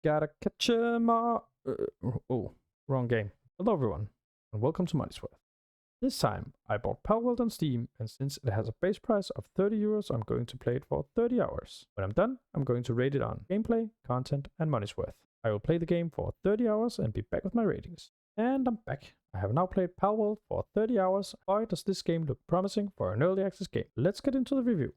Gotta catch 'em all. Oh, wrong game. Hello everyone, and welcome to Money's Worth. This time, I bought Palworld on Steam, and since it has a base price of 30 euros, I'm going to play it for 30 hours. When I'm done, I'm going to rate it on gameplay, content, and Money's Worth. I will play the game for 30 hours and be back with my ratings. And I'm back. I have now played Palworld for 30 hours. Boy, does this game look promising for an early access game. Let's get into the review.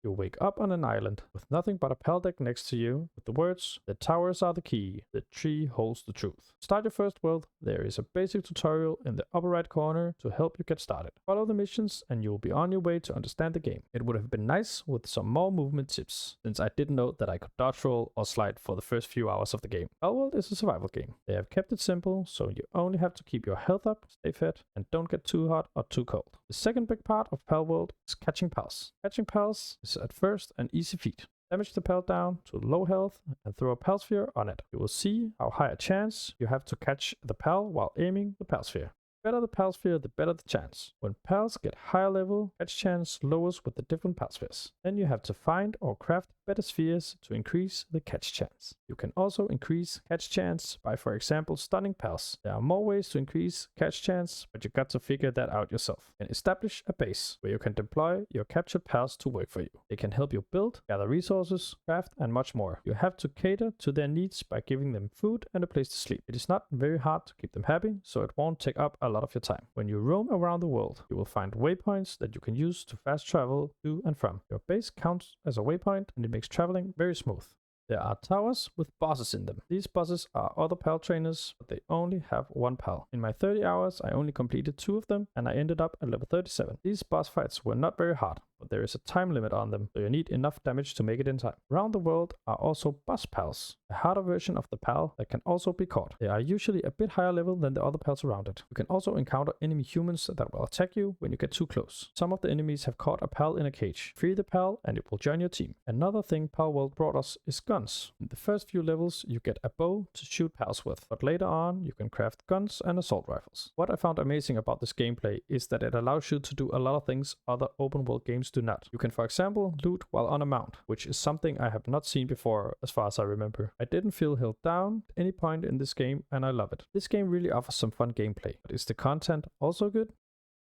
You wake up on an island with nothing but a pal deck next to you with the words, "The towers are the key, the tree holds the truth." Start your first world. There is a basic tutorial in the upper right corner to help you get started. Follow the missions and you will be on your way to understand the game. It would have been nice with some more movement tips, since I didn't know that I could dodge roll or slide for the first few hours of the game. Palworld is a survival game. They have kept it simple, so you only have to keep your health up, stay fit, and don't get too hot or too cold. The second big part of Palworld is catching pals. Catching pals is at first an easy feat. Damage the pal down to low health and throw a pal sphere on it. You will see how high a chance you have to catch the pal while aiming the pal sphere. The better the pal sphere, the better the chance. When pals get higher level, catch chance lowers with the different pal spheres. Then you have to find or craft better spheres to increase the catch chance. You can also increase catch chance by, for example, stunning pals. There are more ways to increase catch chance, but you got to figure that out yourself. And establish a base where you can deploy your captured pals to work for you. They can help you build, gather resources, craft, and much more. You have to cater to their needs by giving them food and a place to sleep. It is not very hard to keep them happy, so it won't take up a lot of your time. When you roam around the world, you will find waypoints that you can use to fast travel to and from. Your base counts as a waypoint, and it makes traveling very smooth. There are towers with bosses in them. These bosses are other pal trainers, but they only have one pal. In my 30 hours, I only completed 2 of them, and I ended up at level 37. These boss fights were not very hard, but there is a time limit on them, so you need enough damage to make it in time. Around the world are also boss pals, a harder version of the pal that can also be caught. They are usually a bit higher level than the other pals around it. You can also encounter enemy humans that will attack you when you get too close. Some of the enemies have caught a pal in a cage. Free the pal and it will join your team. Another thing Palworld brought us is guns. In the first few levels, you get a bow to shoot pals with, but later on, you can craft guns and assault rifles. What I found amazing about this gameplay is that it allows you to do a lot of things other open world games do not. You can, for example, loot while on a mount, which is something I have not seen before as far as I remember. I didn't feel held down at any point in this game, and I love it. This game really offers some fun gameplay, but is the content also good?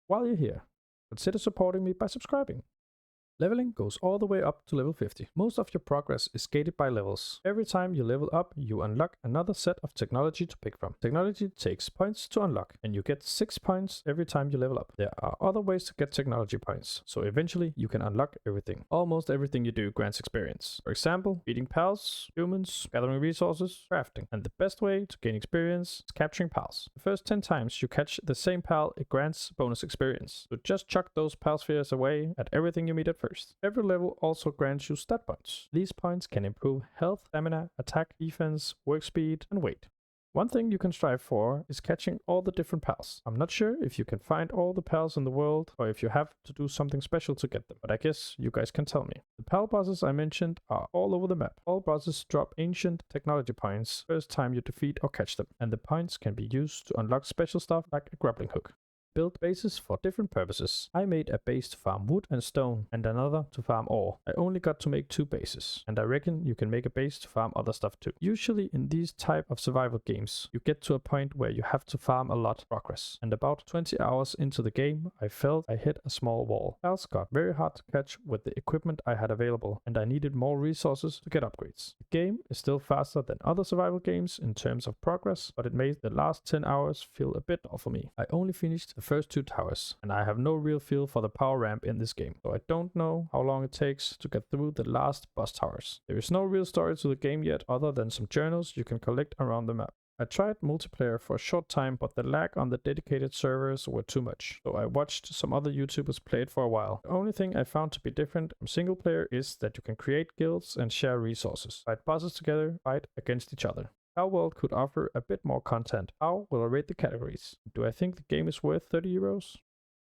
While you're here, consider supporting me by subscribing. Leveling goes all the way up to level 50. Most of your progress is gated by levels. Every time you level up, you unlock another set of technology to pick from. Technology takes points to unlock, and you get 6 points every time you level up. There are other ways to get technology points, so eventually you can unlock everything. Almost everything you do grants experience. For example, beating pals, humans, gathering resources, crafting. And the best way to gain experience is capturing pals. The first 10 times you catch the same pal, it grants bonus experience. So just chuck those pal spheres away at everything you meet at first. Every level also grants you stat points. These points can improve health, stamina, attack, defense, work speed, and weight. One thing you can strive for is catching all the different pals. I'm not sure if you can find all the pals in the world or if you have to do something special to get them, but I guess you guys can tell me. The pal bosses I mentioned are all over the map. All bosses drop ancient technology points first time you defeat or catch them, and the points can be used to unlock special stuff like a grappling hook. Build bases for different purposes. I made a base to farm wood and stone, and another to farm ore. I only got to make 2 bases, and I reckon you can make a base to farm other stuff too. Usually in these type of survival games, you get to a point where you have to farm a lot of progress, and about 20 hours into the game, I felt I hit a small wall. Pals got very hard to catch with the equipment I had available, and I needed more resources to get upgrades. The game is still faster than other survival games in terms of progress, but it made the last 10 hours feel a bit dull for me. I only finished the first 2 towers, and I have no real feel for the power ramp in this game, so I don't know how long it takes to get through the last boss towers. There is no real story to the game yet other than some journals you can collect around the map. I tried multiplayer for a short time, but the lag on the dedicated servers were too much, so I watched some other YouTubers play it for a while. The only thing I found to be different from single player is that you can create guilds and share resources, fight bosses together, fight against each other. Palworld could offer a bit more content. How will I rate the categories? Do I think the game is worth 30 euros?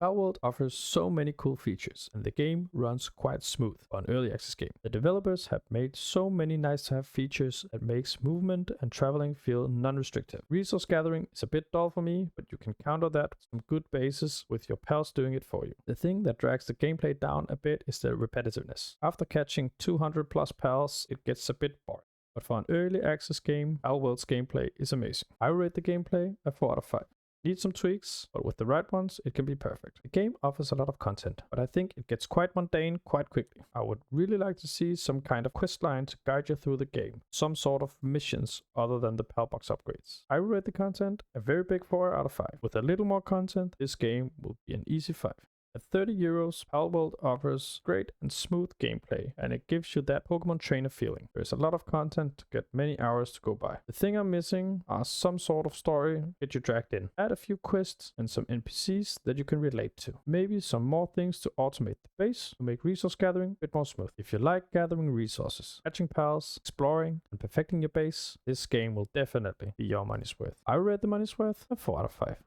Palworld offers so many cool features, and the game runs quite smooth for an early access game. The developers have made so many nice to have features that makes movement and traveling feel non-restrictive. Resource gathering is a bit dull for me, but you can counter that with some good bases with your pals doing it for you. The thing that drags the gameplay down a bit is the repetitiveness. After catching 200 plus pals, it gets a bit boring. but for an early access game, Palworld's gameplay is amazing. I rate the gameplay a 4 out of 5. Needs some tweaks, but with the right ones, it can be perfect. The game offers a lot of content, but I think it gets quite mundane quite quickly. I would really like to see some kind of quest line to guide you through the game, some sort of missions other than the Palbox upgrades. I rate the content a very big 4 out of 5. With a little more content, this game will be an easy 5. At 30 euros, Palworld offers great and smooth gameplay, and it gives you that Pokemon trainer feeling. There's a lot of content to get many hours to go by. The thing I'm missing are some sort of story to get you dragged in. Add a few quests and some NPCs that you can relate to. Maybe some more things to automate the base to make resource gathering a bit more smooth. If you like gathering resources, catching pals, exploring, and perfecting your base, this game will definitely be your money's worth. I rate the money's worth a 4 out of 5.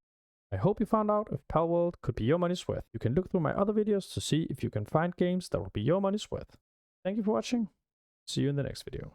I hope you found out if Palworld could be your money's worth. You can look through my other videos to see if you can find games that will be your money's worth. Thank you for watching. See you in the next video.